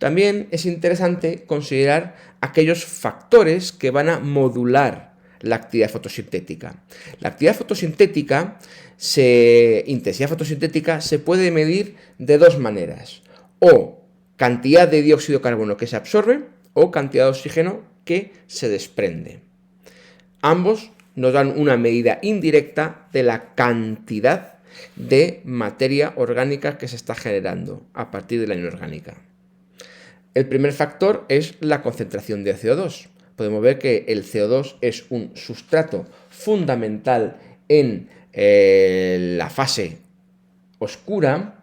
también es interesante considerar aquellos factores que van a modular la actividad fotosintética. La actividad fotosintética, intensidad fotosintética, se puede medir de dos maneras: o cantidad de dióxido de carbono que se absorbe o cantidad de oxígeno que se desprende. Ambos nos dan una medida indirecta de la cantidad de materia orgánica que se está generando a partir de la inorgánica. El primer factor es la concentración de CO2. Podemos ver que el CO2 es un sustrato fundamental en la fase oscura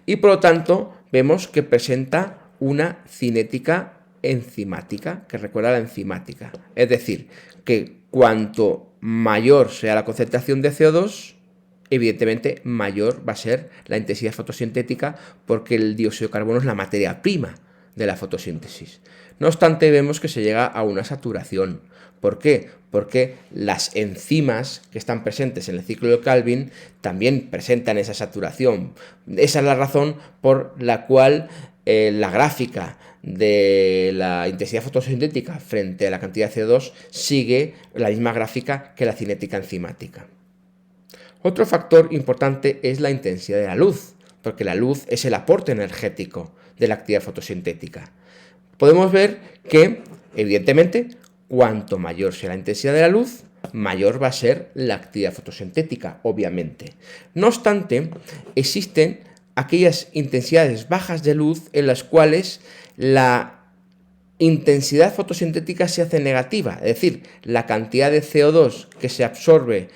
y por lo tanto vemos que presenta una cinética enzimática, que recuerda a la enzimática. Es decir, que cuanto mayor sea la concentración de CO2, evidentemente mayor va a ser la intensidad fotosintética, porque el dióxido de carbono es la materia prima de la fotosíntesis. No obstante, vemos que se llega a una saturación. ¿Por qué? Porque las enzimas que están presentes en el ciclo de Calvin también presentan esa saturación. Esa es la razón por la cual la gráfica de la intensidad fotosintética frente a la cantidad de CO2 sigue la misma gráfica que la cinética enzimática. Otro factor importante es la intensidad de la luz, porque la luz es el aporte energético de la actividad fotosintética. Podemos ver que, evidentemente, cuanto mayor sea la intensidad de la luz, mayor va a ser la actividad fotosintética, obviamente. No obstante, existen aquellas intensidades bajas de luz en las cuales la intensidad fotosintética se hace negativa, es decir, la cantidad de CO2 que se absorbe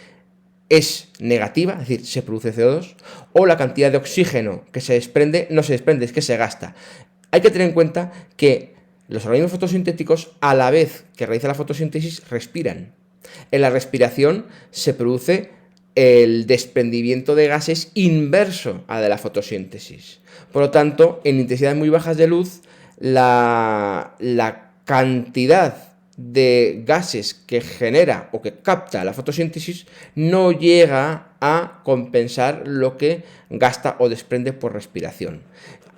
es negativa, es decir, se produce CO2, o la cantidad de oxígeno que se desprende no se desprende, es que se gasta. Hay que tener en cuenta que los organismos fotosintéticos, a la vez que realizan la fotosíntesis, respiran. En la respiración se produce el desprendimiento de gases inverso a la de la fotosíntesis. Por lo tanto, en intensidades muy bajas de luz, la cantidad de gases que genera o que capta la fotosíntesis no llega a compensar lo que gasta o desprende por respiración.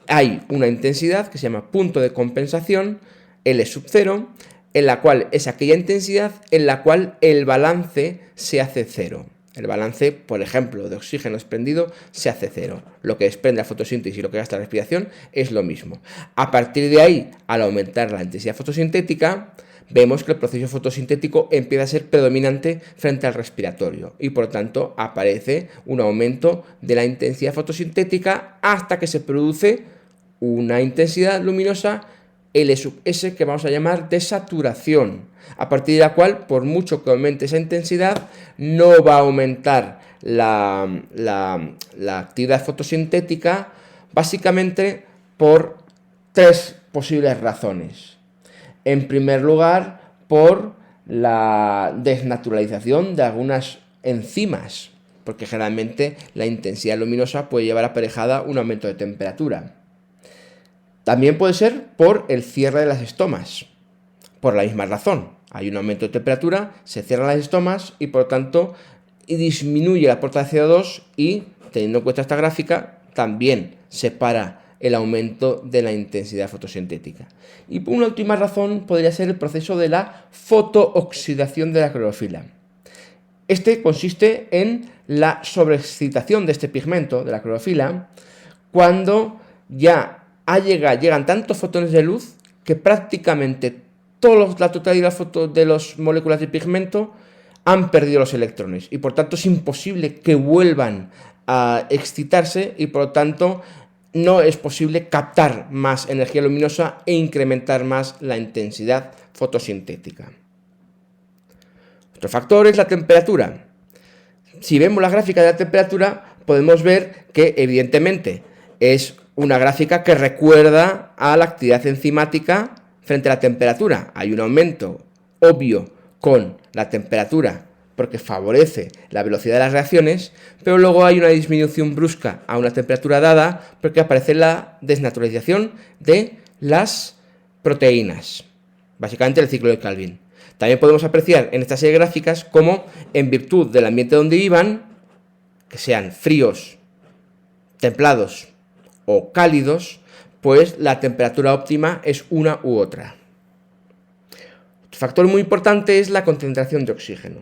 Hay una intensidad que se llama punto de compensación, L sub 0, en la cual es aquella intensidad en la cual el balance se hace cero. El balance, por ejemplo, de oxígeno desprendido se hace cero. Lo que desprende la fotosíntesis y lo que gasta la respiración es lo mismo. A partir de ahí, al aumentar la intensidad fotosintética, vemos que el proceso fotosintético empieza a ser predominante frente al respiratorio y por lo tanto aparece un aumento de la intensidad fotosintética hasta que se produce una intensidad luminosa L sub S que vamos a llamar de saturación, a partir de la cual, por mucho que aumente esa intensidad, no va a aumentar la actividad fotosintética, básicamente por tres posibles razones. En primer lugar, por la desnaturalización de algunas enzimas, porque generalmente la intensidad luminosa puede llevar aparejada un aumento de temperatura. También puede ser por el cierre de las estomas, por la misma razón. Hay un aumento de temperatura, se cierran las estomas y por lo tanto disminuye la aporte de CO2 y, teniendo en cuenta esta gráfica, también se para el aumento de la intensidad fotosintética. Y una última razón podría ser el proceso de la fotooxidación de la clorofila. Este consiste en la sobreexcitación de este pigmento, de la clorofila, cuando ya llegan tantos fotones de luz que prácticamente la totalidad de las moléculas de pigmento han perdido los electrones y por tanto es imposible que vuelvan a excitarse y por lo tanto no es posible captar más energía luminosa e incrementar más la intensidad fotosintética. Otro factor es la temperatura. Si vemos la gráfica de la temperatura, podemos ver que evidentemente es una gráfica que recuerda a la actividad enzimática frente a la temperatura. Hay un aumento obvio con la temperatura porque favorece la velocidad de las reacciones, pero luego hay una disminución brusca a una temperatura dada porque aparece la desnaturalización de las proteínas, básicamente el ciclo de Calvin. También podemos apreciar en esta serie de gráficas cómo, en virtud del ambiente donde vivan, que sean fríos, templados o cálidos, pues la temperatura óptima es una u otra. Otro factor muy importante es la concentración de oxígeno.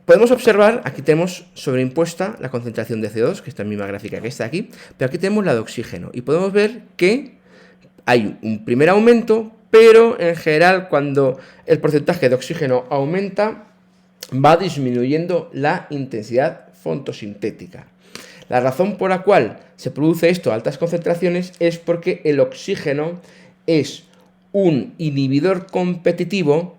Podemos observar, aquí tenemos sobreimpuesta la concentración de CO2, que es la misma gráfica que está aquí, pero aquí tenemos la de oxígeno y podemos ver que hay un primer aumento, pero en general cuando el porcentaje de oxígeno aumenta, va disminuyendo la intensidad fotosintética. La razón por la cual se produce esto a altas concentraciones es porque el oxígeno es un inhibidor competitivo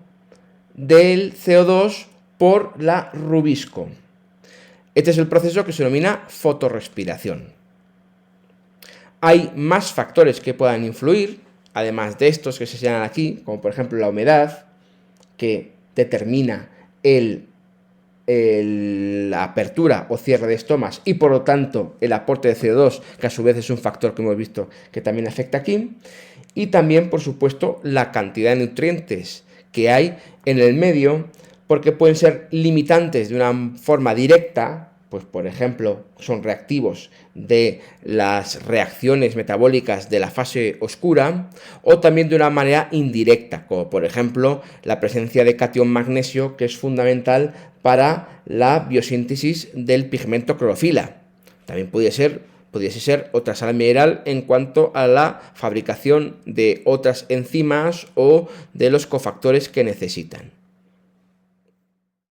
del CO2 por la rubisco. Este es el proceso que se denomina fotorrespiración. Hay más factores que puedan influir, además de estos que se señalan aquí, como por ejemplo la humedad, que determina la apertura o cierre de estomas y por lo tanto el aporte de CO2, que a su vez es un factor que hemos visto que también afecta aquí, y también por supuesto la cantidad de nutrientes que hay en el medio, porque pueden ser limitantes de una forma directa, pues por ejemplo son reactivos de las reacciones metabólicas de la fase oscura, o también de una manera indirecta, como por ejemplo la presencia de catión magnesio, que es fundamental para la biosíntesis del pigmento clorofila. También pudiese ser otra sal mineral en cuanto a la fabricación de otras enzimas o de los cofactores que necesitan.